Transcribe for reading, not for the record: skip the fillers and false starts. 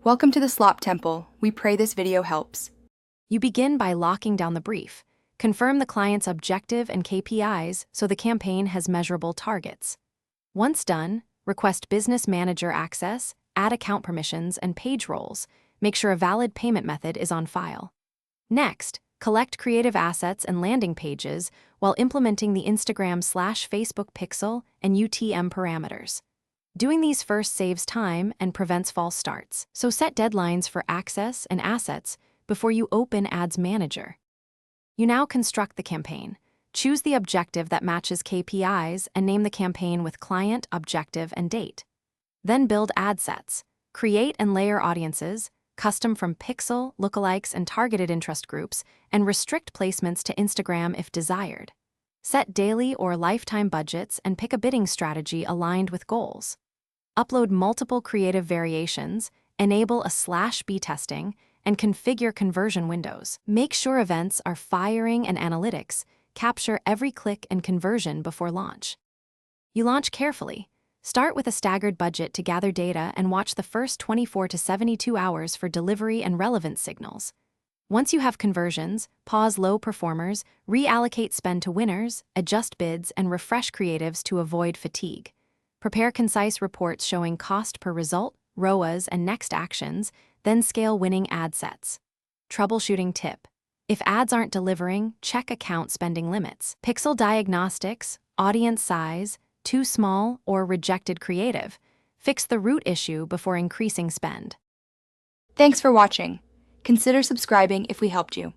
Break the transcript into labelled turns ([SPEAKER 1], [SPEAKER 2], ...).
[SPEAKER 1] Welcome to the Slop Temple. We pray this video helps.
[SPEAKER 2] You begin by locking down the brief. Confirm the client's objective and KPIs so the campaign has measurable targets. Once done, request business manager access, add account permissions and page roles. Make sure a valid payment method is on file. Next, collect creative assets and landing pages while implementing the Instagram/Facebook pixel and UTM parameters. Doing these first saves time and prevents false starts, so set deadlines for access and assets before you open Ads Manager. You now construct the campaign. Choose the objective that matches KPIs and name the campaign with client, objective, and date. Then build ad sets. Create and layer audiences, custom from pixel, lookalikes, and targeted interest groups, and restrict placements to Instagram if desired. Set daily or lifetime budgets and pick a bidding strategy aligned with goals. Upload multiple creative variations, enable a /B testing, and configure conversion windows. Make sure events are firing and analytics capture every click and conversion before launch. You launch carefully. Start with a staggered budget to gather data and watch the first 24 to 72 hours for delivery and relevance signals. Once you have conversions, pause low performers, reallocate spend to winners, adjust bids, and refresh creatives to avoid fatigue. Prepare concise reports showing cost per result, ROAS, and next actions, then scale winning ad sets. Troubleshooting tip. If ads aren't delivering, check account spending limits. Pixel diagnostics, audience size, too small, or rejected creative. Fix the root issue before increasing spend.
[SPEAKER 1] Thanks for watching. Consider subscribing if we helped you.